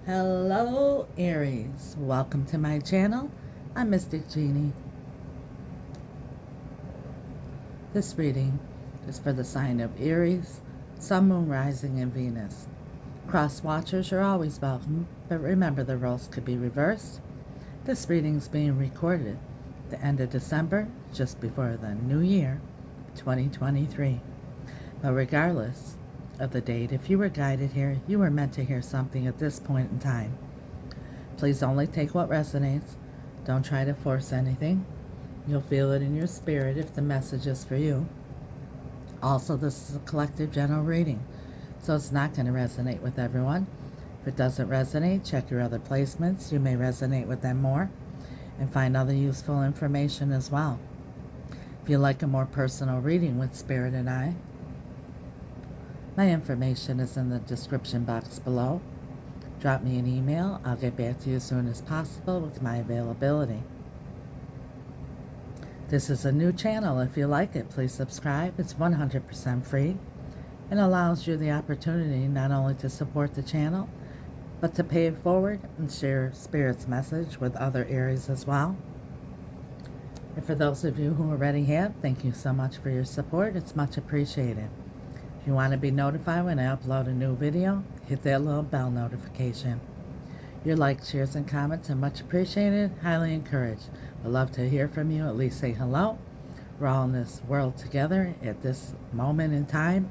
Hello, Aries. Welcome to my channel. I'm Mystic Genie. This reading is for the sign of Aries, Sun, Moon, Rising, and Venus. Cross watchers are always welcome, but remember the roles could be reversed. This reading is being recorded at the end of December, just before the new year, 2023. But regardless of the date, if you were guided here, you were meant to hear something at this point in time. Please only take what resonates. Don't try to force anything. You'll feel it in your spirit if the message is for you. Also, this is a collective general reading, so it's not going to resonate with everyone. If it doesn't resonate, check your other placements. You may resonate with them more and find other useful information as well. If you like a more personal reading with Spirit and I, my information is in the description box below. Drop me an email. I'll get back to you as soon as possible with my availability. This is a new channel. If you like it, please subscribe. It's 100% free and allows you the opportunity not only to support the channel, but to pay it forward and share Spirit's message with other Aries as well. And for those of you who already have, thank you so much for your support. It's much appreciated. If you want to be notified when I upload a new video, hit that little bell notification. Your likes, shares, and comments are much appreciated, highly encouraged. I'd love to hear from you. At least say hello. We're all in this world together at this moment in time.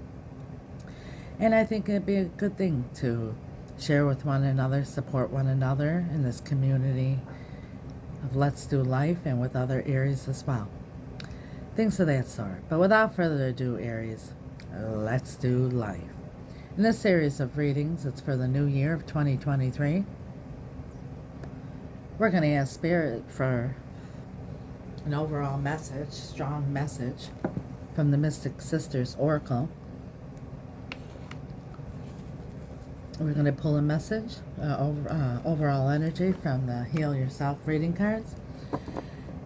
And I think it'd be a good thing to share with one another, support one another in this community of Let's Do Life and with other Aries as well. Things of that sort. But without further ado, Aries, let's do life. In this series of readings, it's for the new year of 2023. We're going to ask Spirit for an overall message, strong message from the Mystic Sisters Oracle. We're going to pull a message, overall energy from the Heal Yourself reading cards,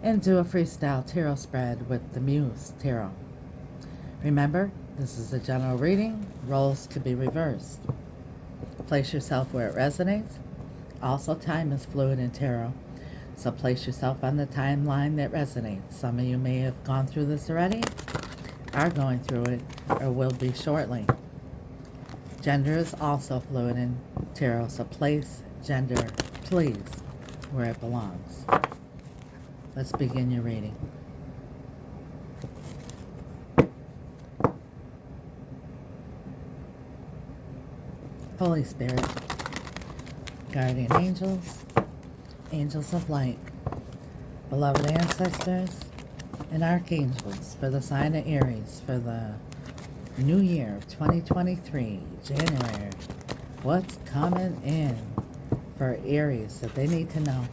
and do a freestyle tarot spread with the Muse Tarot. Remember, this is a general reading. Roles could be reversed. Place yourself where it resonates. Also, time is fluid in tarot, so place yourself on the timeline that resonates. Some of you may have gone through this already, are going through it, or will be shortly. Gender is also fluid in tarot, so place gender, please, where it belongs. Let's begin your reading. Holy Spirit, guardian angels, angels of light, beloved ancestors, and archangels for the sign of Aries for the new year of 2023, January. What's coming in for Aries that they need to know?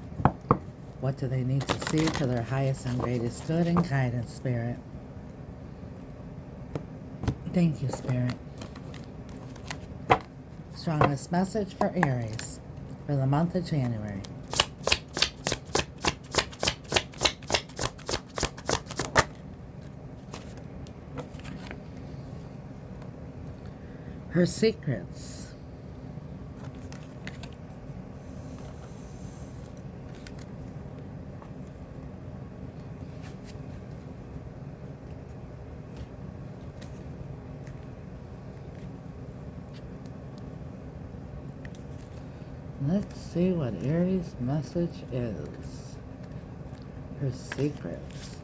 What do they need to see for their highest and greatest good and guidance, Spirit? Thank you, Spirit. Strongest message for Aries for the month of January. Her secrets. Let's see what Aries' message is. Her secrets.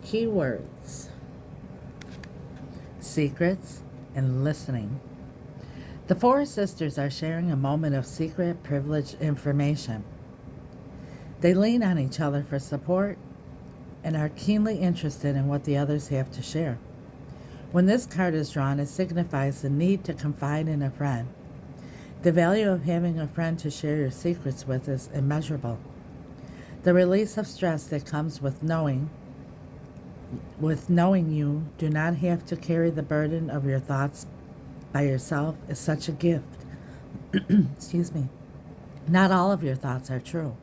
Keywords. Secrets and listening. The four sisters are sharing a moment of secret, privileged information. They lean on each other for support and are keenly interested in what the others have to share. When this card is drawn, it signifies the need to confide in a friend. The value of having a friend to share your secrets with is immeasurable. The release of stress that comes with knowing you do not have to carry the burden of your thoughts by yourself is such a gift. Excuse me. Not all of your thoughts are true,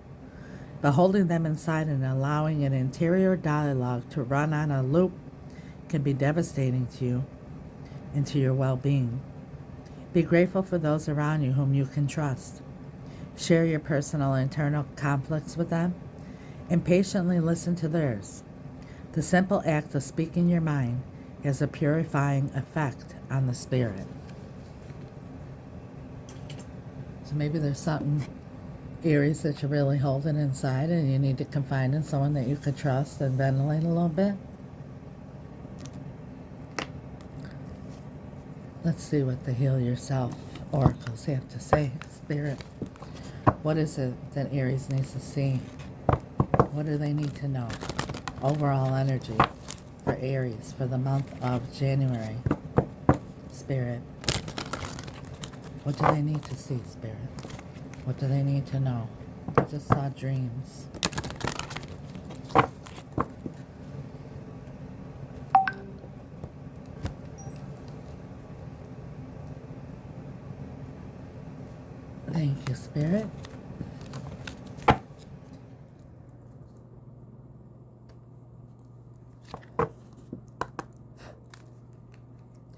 but holding them inside and allowing an interior dialogue to run on a loop can be devastating to you and to your well-being. Be grateful for those around you whom you can trust. Share your personal internal conflicts with them and patiently listen to theirs. The simple act of speaking your mind has a purifying effect on the spirit. So maybe there's something, Aries, that you're really holding inside and you need to confide in someone that you could trust and ventilate a little bit. Let's see what the Heal Yourself oracles have to say. Spirit, what is it that Aries needs to see? What do they need to know? Overall energy for Aries for the month of January. Spirit, what do they need to see, Spirit? What do they need to know? I just saw dreams. Thank you, Spirit.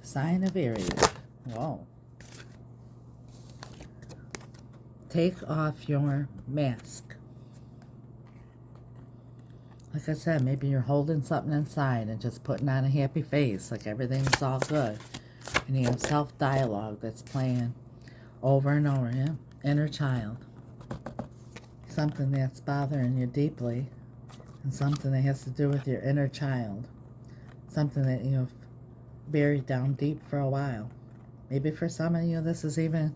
Sign of Aries. Whoa. Take off your mask. Like I said, maybe you're holding something inside and just putting on a happy face, like everything's all good. And you have self-dialogue that's playing over and over. Yeah? Inner child. Something that's bothering you deeply, and something that has to do with your inner child. Something that you've buried down deep for a while. Maybe for some of you, this is even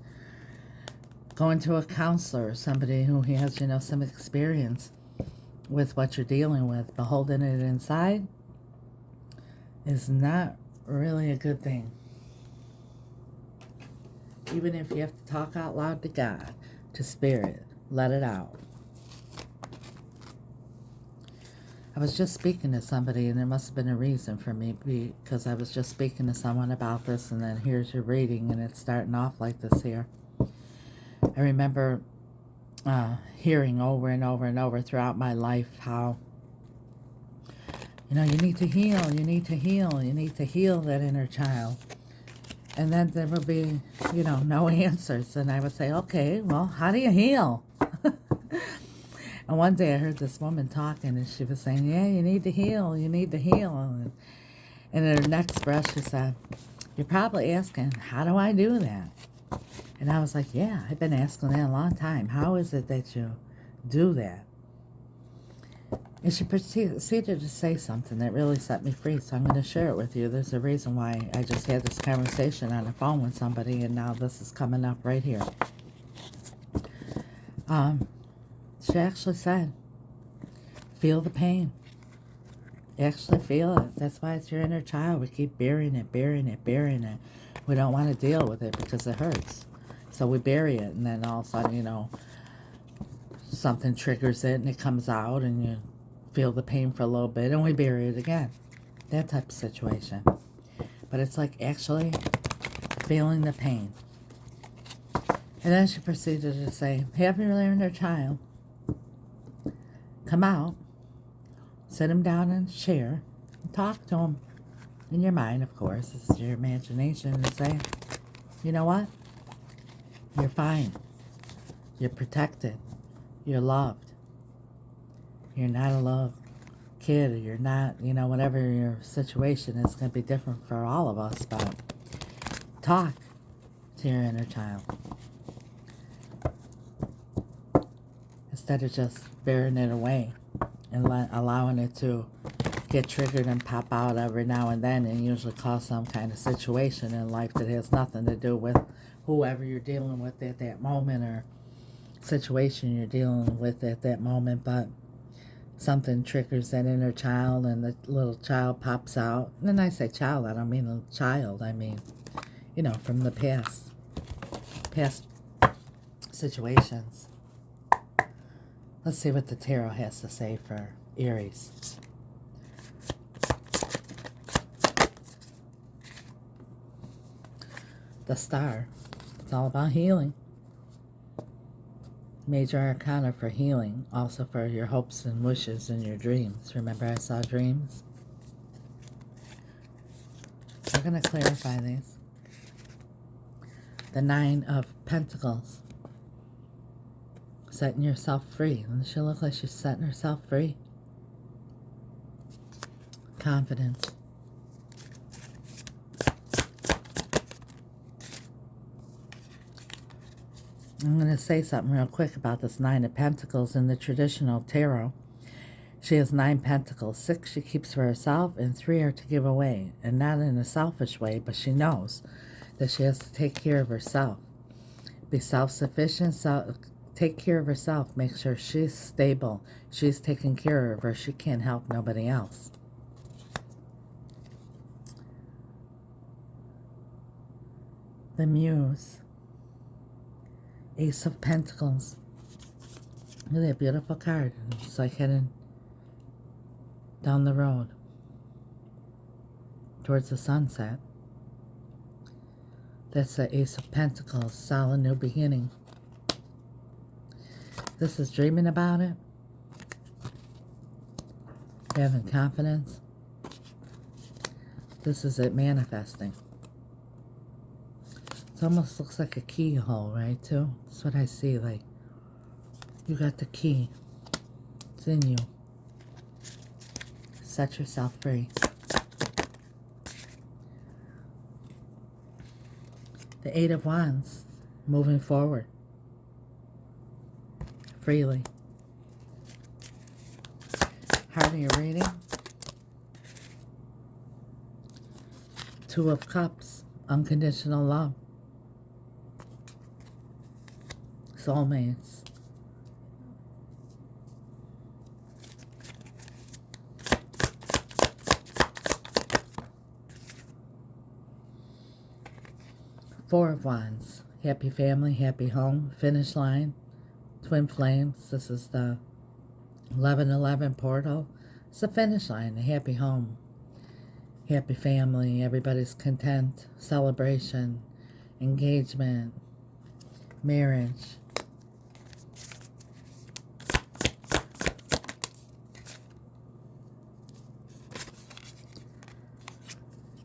going to a counselor, somebody who has, some experience with what you're dealing with. But holding it inside is not really a good thing. Even if you have to talk out loud to God, to Spirit, let it out. I was just speaking to somebody, and there must have been a reason for me, because I was just speaking to someone about this, and then here's your reading, and it's starting off like this here. I remember hearing over and over and over throughout my life how, you need to heal, you need to heal, you need to heal that inner child. And then there would be, no answers. And I would say, okay, well, how do you heal? And one day I heard this woman talking, and she was saying, yeah, you need to heal, you need to heal. And in her next breath, she said, you're probably asking, how do I do that? And I was like, yeah, I've been asking that a long time. How is it that you do that? And she proceeded to say something that really set me free, so I'm going to share it with you. There's a reason why I just had this conversation on the phone with somebody, and now this is coming up right here. She actually said, feel the pain. Actually feel it. That's why it's your inner child. We keep burying it, burying it, burying it. We don't want to deal with it because it hurts. So we bury it, and then all of a sudden, something triggers it, and it comes out, and you feel the pain for a little bit, and we bury it again. That type of situation. But it's like actually feeling the pain. And then she proceeded to say, have your inner child come out, sit him down in a chair, and talk to him in your mind, of course. This is your imagination, and say, you know what? You're fine. You're protected. You're loved. You're not a loved kid, or you're not, whatever your situation is going to be different for all of us, but talk to your inner child. Instead of just burying it away and allowing it to get triggered and pop out every now and then, and usually cause some kind of situation in life that has nothing to do with whoever you're dealing with at that moment, or situation you're dealing with at that moment, but something triggers that inner child, and the little child pops out. And then I say child, I don't mean a child, I mean, from the past situations. Let's see what the tarot has to say for Aries. The Star. It's all about healing. Major Arcana for healing. Also for your hopes and wishes and your dreams. Remember I saw dreams? We're going to clarify these. The Nine of Pentacles. Setting yourself free. Doesn't she look like she's setting herself free? Confidence. I'm going to say something real quick about this Nine of Pentacles in the traditional tarot. She has 9 pentacles. 6 she keeps for herself, and 3 are to give away. And not in a selfish way, but she knows that she has to take care of herself. Be self-sufficient, take care of herself. Make sure she's stable. She's taking care of her. She can't help nobody else. The Muse. Ace of Pentacles. Look at that beautiful card. It's like heading down the road towards the sunset. That's the Ace of Pentacles. Solid new beginning. This is dreaming about it. Having confidence. This is it manifesting. It almost looks like a keyhole, right, too? That's what I see, like, you got the key. It's in you. Set yourself free. The Eight of Wands, moving forward. Freely. Heart of your reading. Two of Cups, unconditional love. Soulmates. Four of Wands. Happy family, happy home, finish line, twin flames. This is the 1111 portal. It's a finish line, a happy home, happy family, everybody's content, celebration, engagement, marriage.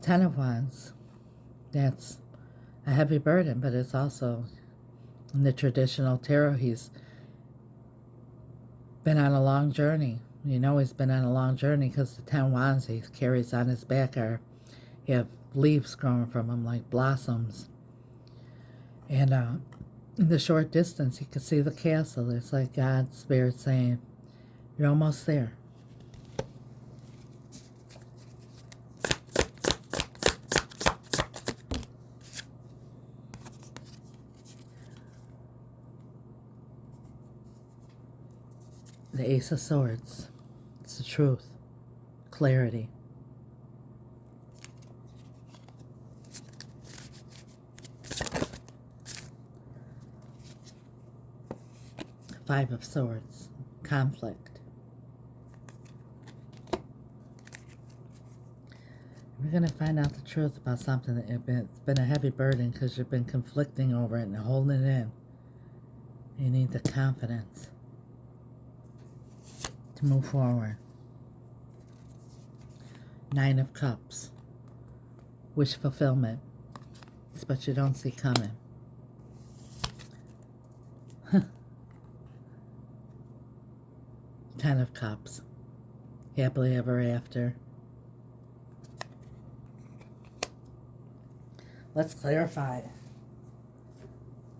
Ten of Wands. That's a heavy burden, but it's also in the traditional tarot. He's been on a long journey. You know he's been on a long journey because the 10 wands he carries on his back have leaves growing from him like blossoms. And in the short distance, you can see the castle. It's like God's spirit saying, you're almost there. The Ace of Swords. It's the truth. Clarity. Five of Swords. Conflict. We're going to find out the truth about something that it's been a heavy burden because you've been conflicting over it and holding it in. You need the confidence to move forward. Nine of Cups. Wish fulfillment. It's what you don't see coming. Ten of Cups. Happily ever after. Let's clarify.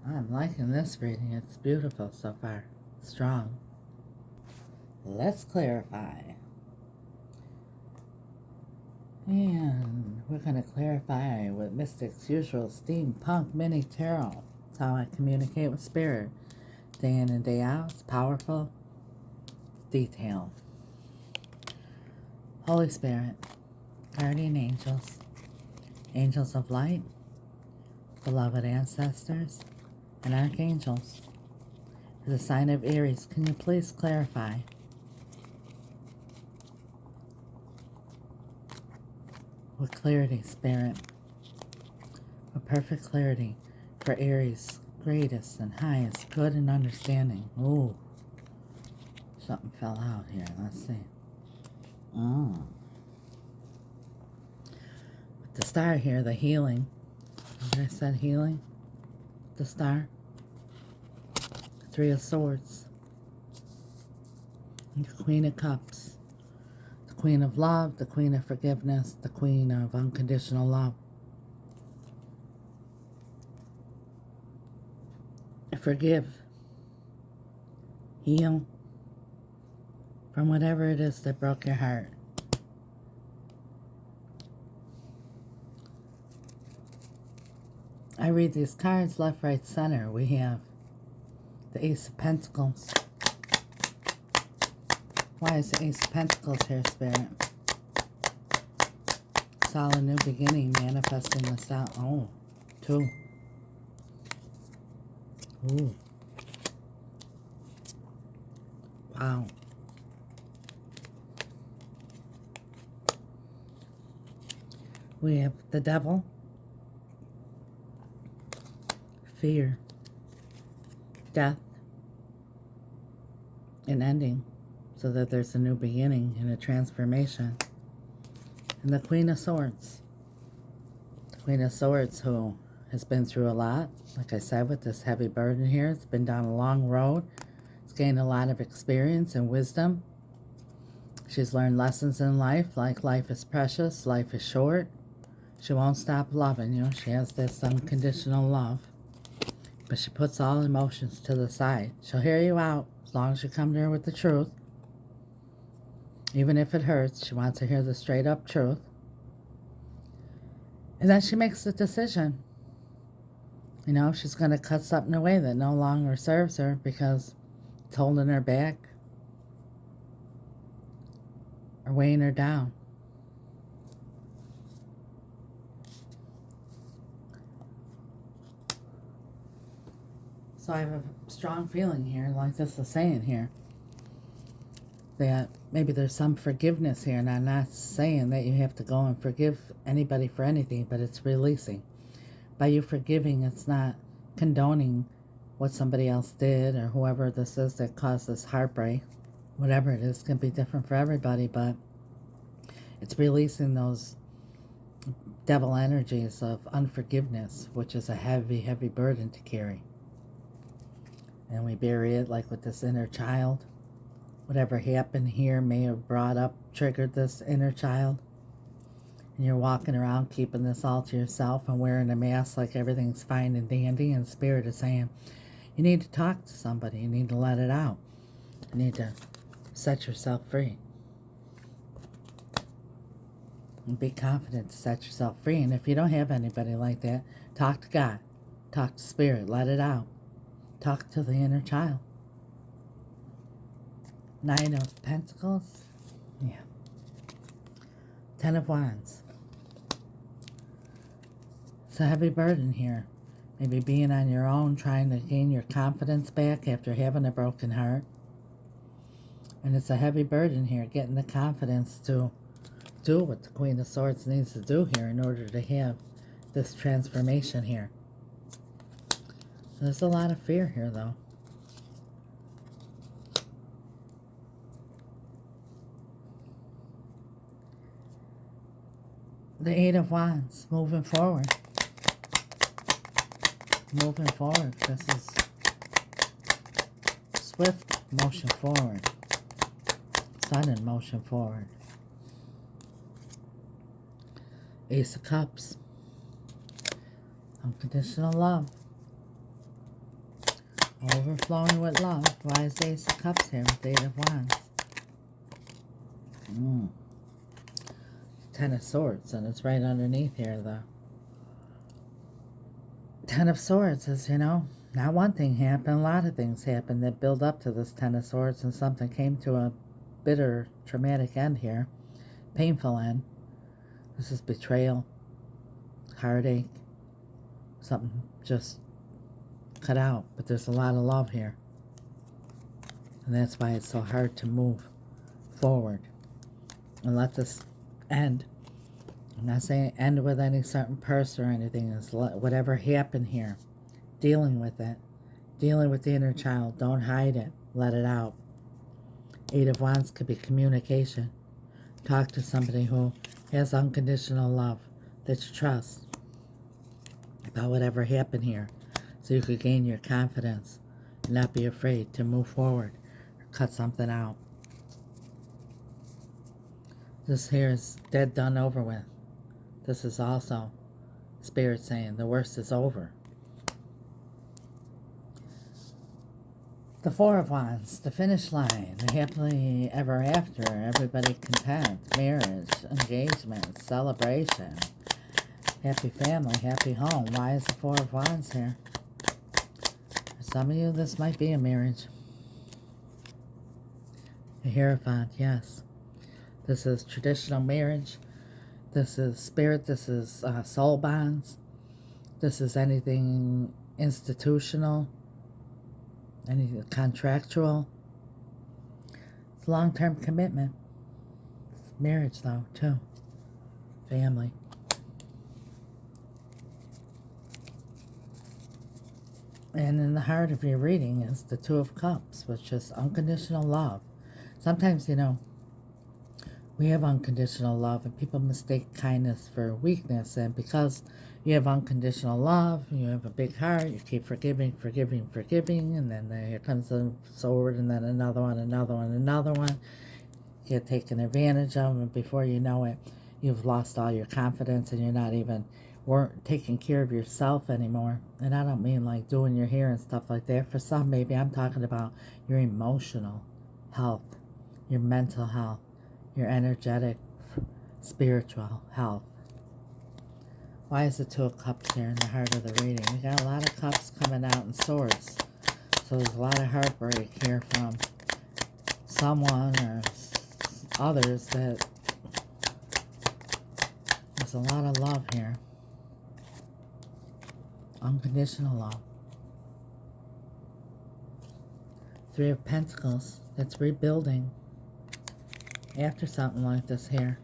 I'm liking this reading. It's beautiful so far. Strong. Let's clarify. And we're going to clarify with Mystic's usual steampunk mini tarot. It's how I communicate with spirit. Day in and day out. It's powerful. It's detailed. Holy Spirit. Guardian angels. Angels of light. Beloved ancestors. And archangels. For the sign of Aries, can you please clarify? With clarity, Spirit. With perfect clarity for Aries, greatest and highest good and understanding. Ooh. Something fell out here. Let's see. With The star here, the healing. Remember I said healing? The star. Three of Swords. And the Queen of Cups. The Queen of Love, the Queen of Forgiveness, the Queen of Unconditional Love. Forgive. Heal from whatever it is that broke your heart. I read these cards left, right, center. We have the Ace of Pentacles. Why is the Ace of Pentacles here, Spirit? Solid new beginning, manifesting this out. Oh, 2. Ooh. Wow. We have the Devil. Fear. Death. An ending. So that there's a new beginning and a transformation. And the Queen of Swords. The Queen of Swords who has been through a lot. Like I said, with this heavy burden here. It's been down a long road. It's gained a lot of experience and wisdom. She's learned lessons in life, like life is precious, life is short. She won't stop loving you. She has this unconditional love. But she puts all emotions to the side. She'll hear you out as long as you come to her with the truth. Even if it hurts, she wants to hear the straight up truth. And then she makes the decision. You know, if she's going to cut something away that no longer serves her because it's holding her back or weighing her down. So I have a strong feeling here, like this is saying here, that maybe there's some forgiveness here. And I'm not saying that you have to go and forgive anybody for anything, but it's releasing. By you forgiving, it's not condoning what somebody else did or whoever this is that caused this heartbreak. Whatever it is can be different for everybody, but it's releasing those devil energies of unforgiveness, which is a heavy, heavy burden to carry. And we bury it like with this inner child. Whatever happened here may have triggered this inner child. And you're walking around keeping this all to yourself and wearing a mask like everything's fine and dandy. And Spirit is saying, you need to talk to somebody. You need to let it out. You need to set yourself free. And be confident to set yourself free. And if you don't have anybody like that, talk to God. Talk to Spirit. Let it out. Talk to the inner child. 9 of Pentacles. Yeah. 10 of Wands. It's a heavy burden here. Maybe being on your own, trying to gain your confidence back after having a broken heart. And it's a heavy burden here, getting the confidence to do what the Queen of Swords needs to do here in order to have this transformation here. There's a lot of fear here, though. The 8 of Wands, moving forward. Moving forward. This is swift motion forward. Sudden motion forward. Ace of Cups. Unconditional love. Overflowing with love. Why is the Ace of Cups here with the 8 of Wands? 10 of Swords, and it's right underneath here, the 10 of Swords is, you know, not one thing happened, a lot of things happened that build up to this 10 of Swords, and something came to a bitter, traumatic end here. Painful end. This is betrayal, heartache, something just cut out, but there's a lot of love here. And that's why it's so hard to move forward and let this end. I'm not saying end with any certain person or anything. It's whatever happened here. Dealing with it. Dealing with the inner child. Don't hide it. Let it out. 8 of Wands could be communication. Talk to somebody who has unconditional love. that you trust about whatever happened here, so you could gain your confidence and not be afraid to move forward or cut something out. This here is dead, done, over with. This is also Spirit saying the worst is over. The Four of Wands, the finish line, the happily ever after, everybody content, marriage, engagement, celebration, happy family, happy home. Why is the Four of Wands here? For some of you, this might be a marriage. A Hierophant, yes. This is traditional marriage. This is spirit. This is soul bonds. This is anything institutional, anything contractual. It's long-term commitment. It's marriage, though, too. Family. And in the heart of your reading is the Two of Cups, which is unconditional love. Sometimes, we have unconditional love, and people mistake kindness for weakness. And because you have unconditional love, you have a big heart, you keep forgiving, and then here comes a sword, and then another one, another one, another one. You get taken advantage of, and before you know it, you've lost all your confidence, and you're not even taking care of yourself anymore. And I don't mean like doing your hair and stuff like that. For some, maybe I'm talking about your emotional health, your mental health, your energetic, spiritual health. Why is the Two of Cups here in the heart of the reading? We got a lot of cups coming out in swords. So there's a lot of heartbreak here from someone or others. That there's a lot of love here. Unconditional love. Three of Pentacles. That's rebuilding after something like this here.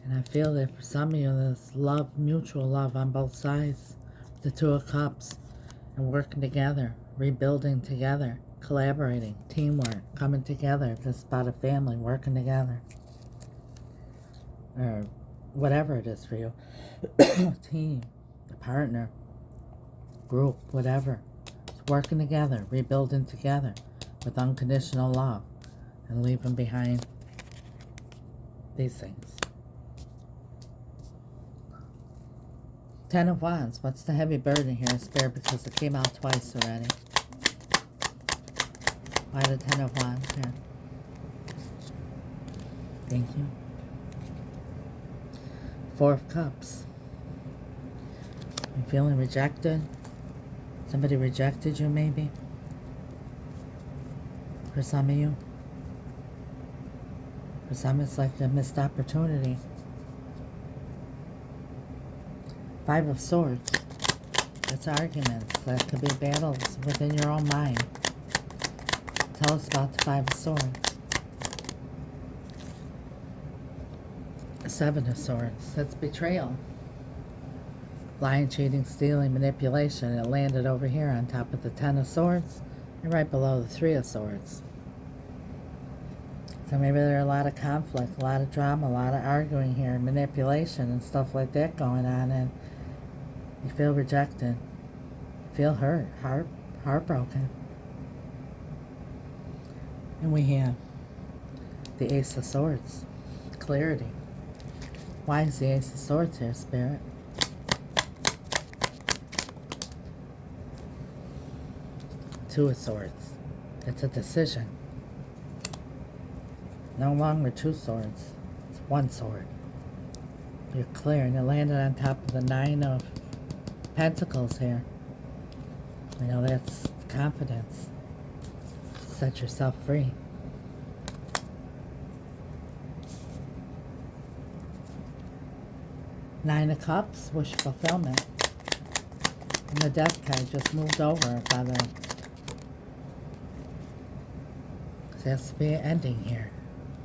And I feel that for some of you, there's love, mutual love on both sides. The Two of Cups. And working together, rebuilding together, collaborating, teamwork, coming together. This is about a family working together. Or whatever it is for you. Team, a partner, group, whatever. It's working together, rebuilding together with unconditional love. And leaving behind these things. Ten of Wands. What's the heavy burden here, Spirit? Because it came out twice already. Why the Ten of Wands here? Thank you. Four of Cups. You're feeling rejected. Somebody rejected you, maybe. For some of you. For some, it's like a missed opportunity. Five of Swords. It's arguments. That could be battles within your own mind. Tell us about the Five of Swords. Seven of Swords. That's betrayal. Lying, cheating, stealing, manipulation. It landed over here on top of the Ten of Swords and right below the Three of Swords. So maybe there are a lot of conflict, a lot of drama, a lot of arguing here, manipulation and stuff like that going on, and you feel rejected, feel hurt, heartbroken. And we have the Ace of Swords, clarity. Why is the Ace of Swords here, Spirit? Two of Swords. It's a decision. No longer two swords. It's one sword. You're clear, and it landed on top of the Nine of Pentacles here. You know, that's confidence. Set yourself free. Nine of Cups, wish fulfillment. And the Death card just moved over by the... There has to be an ending here.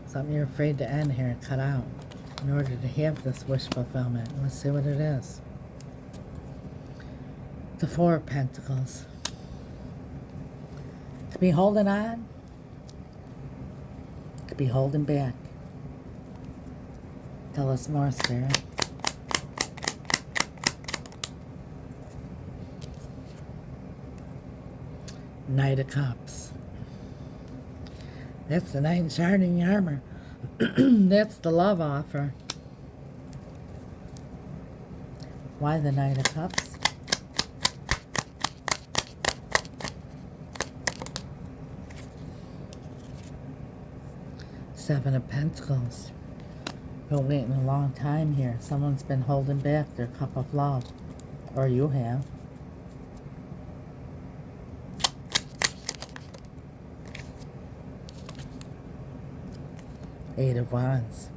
Something you're afraid to end here and cut out in order to have this wish fulfillment. Let's see what it is. The Four of Pentacles. Could be holding on. Could be holding back. Tell us more, Spirit. Knight of Cups. That's the knight in shining armor. That's the love offer. Why the Knight of Cups? Seven of Pentacles. Been waiting a long time here. Someone's been holding back their cup of love. Or you have. Eight of Wands.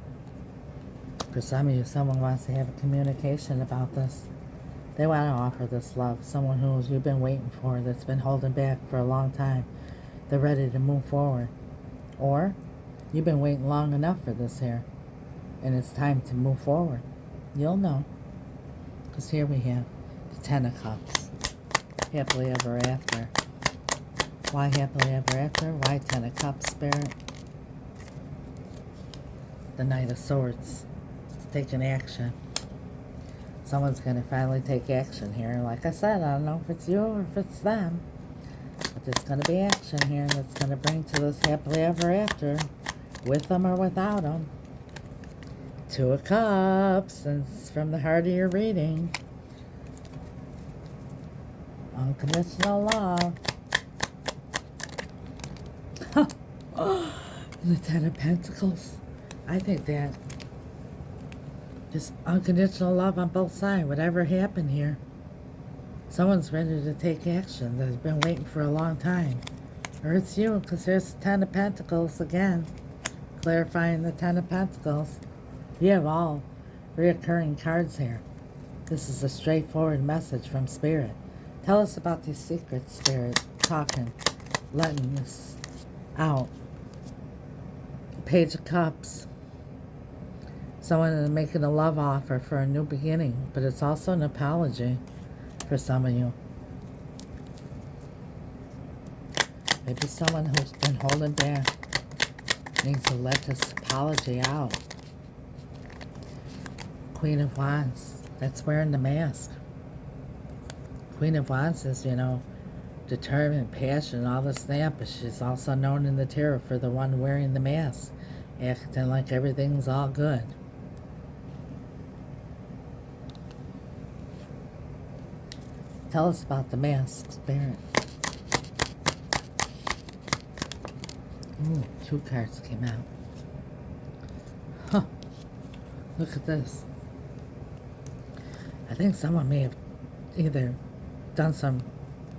For some of you, someone wants to have a communication about this. They want to offer this love. Someone who you've been waiting for, that's been holding back for a long time. They're ready to move forward. Or you've been waiting long enough for this here, and it's time to move forward. You'll know. Because here we have the Ten of Cups. Happily ever after. Why happily ever after? Why Ten of Cups, Spirit? The Knight of Swords. It's taking action. Someone's going to finally take action here. Like I said, I don't know if it's you or if it's them. But there's going to be action here that's going to bring to this happily ever after. With them or without them. Two of Cups. And it's from the heart of your reading. Unconditional love. The Ten of Pentacles. I think that just unconditional love on both sides. Whatever happened here, someone's ready to take action. They've been waiting for a long time. Or it's you, because there's the Ten of Pentacles again. Clarifying the Ten of Pentacles. You have all reoccurring cards here. This is a straightforward message from Spirit. Tell us about these secrets, Spirit. Talking, letting this out. Page of Cups. Someone is making a love offer for a new beginning, but it's also an apology for some of you. Maybe someone who's been holding back needs to let this apology out. Queen of Wands. That's wearing the mask. Queen of Wands is, determined, passion, all this that, but she's also known in the tarot for the one wearing the mask, acting like everything's all good. Tell us about the mask, Spirit. Ooh, two cards came out. Huh. Look at this. I think someone may have either done some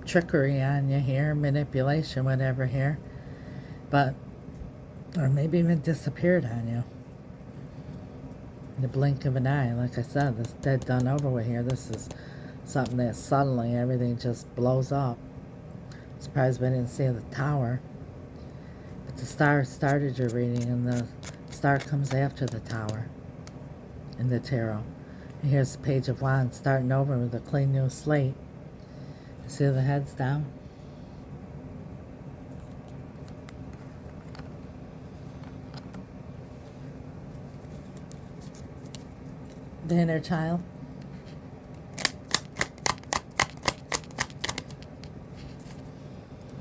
trickery on you here, manipulation, whatever here, or maybe even disappeared on you. In the blink of an eye. Like I said, this dead done over with here. This is something that suddenly everything just blows up. Surprised we didn't see the tower. But the star started your reading, and the star comes after the tower in the tarot. And here's the Page of Wands starting over with a clean new slate. See the heads down? The inner child.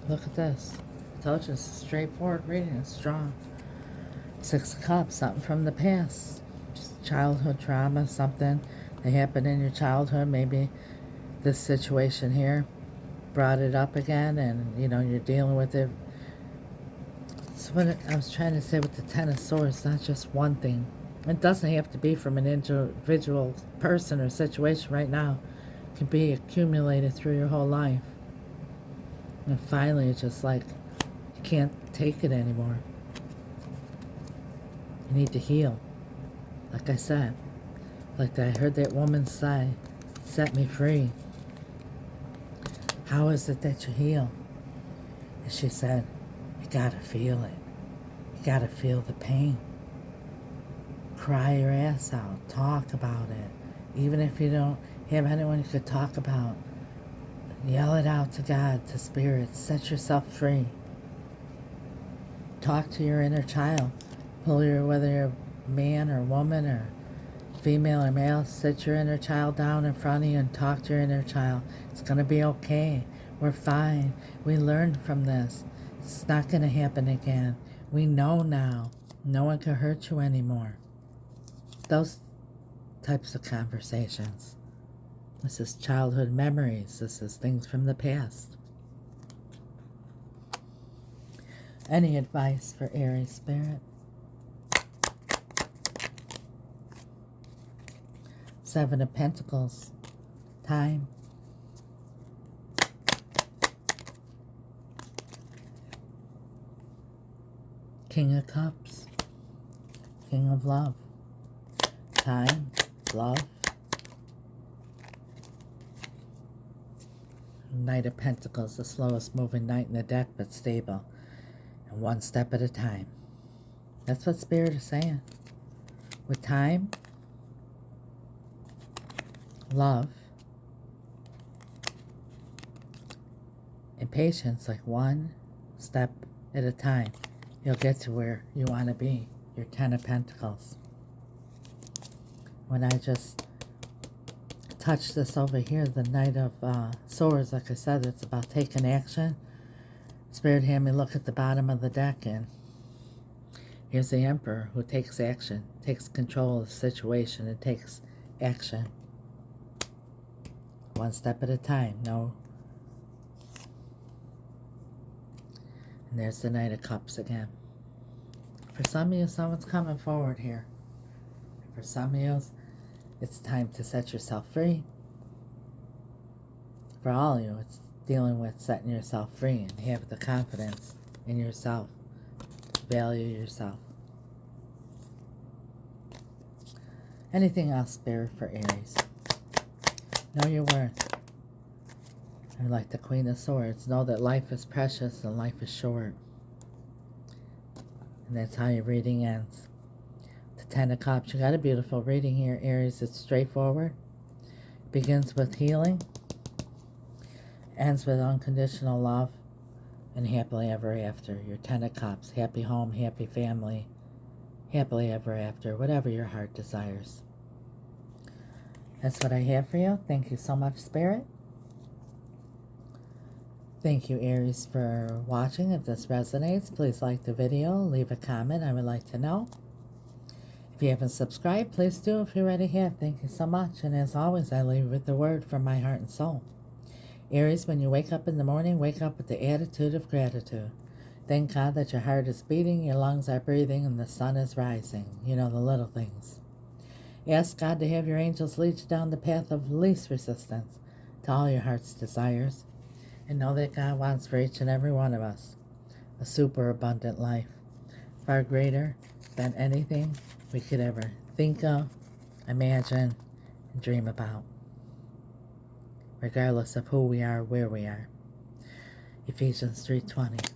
Look at this. I told you it's a straightforward reading. It's strong. Six of Cups. Something from the past. Just childhood trauma. Something that happened in your childhood. Maybe this situation here brought it up again, and you're dealing with it. So what I was trying to say with the Ten of Swords, not just one thing. It doesn't have to be from an individual person or situation right now. It can be accumulated through your whole life. And finally, it's just like you can't take it anymore. You need to heal. Like I said, like I heard that woman say, set me free. How is it that you heal? And she said, you gotta feel it. You gotta feel the pain. Cry your ass out. Talk about it. Even if you don't have anyone you could talk about, yell it out to God, to Spirit. Set yourself free. Talk to your inner child. Whether you're a man or woman or female or male, sit your inner child down in front of you and talk to your inner child. It's going to be okay. We're fine. We learned from this. It's not going to happen again. We know now. No one can hurt you anymore. Those types of conversations. This is childhood memories. This is things from the past. Any advice for Aries spirit? Seven of Pentacles. Time. King of Cups. King of Love. Time. Love. Knight of Pentacles, the slowest moving knight in the deck, but stable. And one step at a time. That's what Spirit is saying. With time, love, and patience, like one step at a time, you'll get to where you want to be. Your 10 of Pentacles. When I just touch this over here, the Knight of Swords, like I said, it's about taking action. Spirit had me look at the bottom of the deck, and here's the Emperor who takes action, takes control of the situation, and takes action. One step at a time, no. And there's the Knight of Cups again. For some of you, someone's coming forward here. For some of you, it's time to set yourself free. For all of you, it's dealing with setting yourself free and have the confidence in yourself. Value yourself. Anything else, Spirit, for Aries? Know your worth. And like the Queen of Swords, know that life is precious and life is short. And that's how your reading ends. The 10 of Cups. You got a beautiful reading here, Aries. It's straightforward. Begins with healing. Ends with unconditional love. And happily ever after. Your 10 of Cups. Happy home, happy family. Happily ever after. Whatever your heart desires. That's what I have for you. Thank you so much, Spirit. Thank you, Aries, for watching. If this resonates, please like the video. Leave a comment. I would like to know. If you haven't subscribed, please do if you already have. Thank you so much. And as always, I leave with the word from my heart and soul. Aries, when you wake up in the morning, wake up with the attitude of gratitude. Thank God that your heart is beating, your lungs are breathing, and the sun is rising. You know, the little things. Ask God to have your angels lead you down the path of least resistance to all your heart's desires. And know that God wants for each and every one of us a super abundant life, far greater than anything we could ever think of, imagine, and dream about, regardless of who we are, where we are. Ephesians 3:20.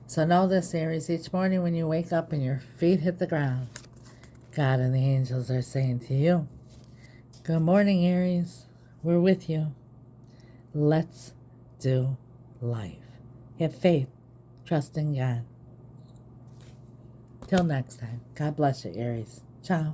So know this, Aries, each morning when you wake up and your feet hit the ground, God and the angels are saying to you, good morning, Aries. We're with you. Let's do life. Have faith. Trust in God. Till next time. God bless you, Aries. Ciao.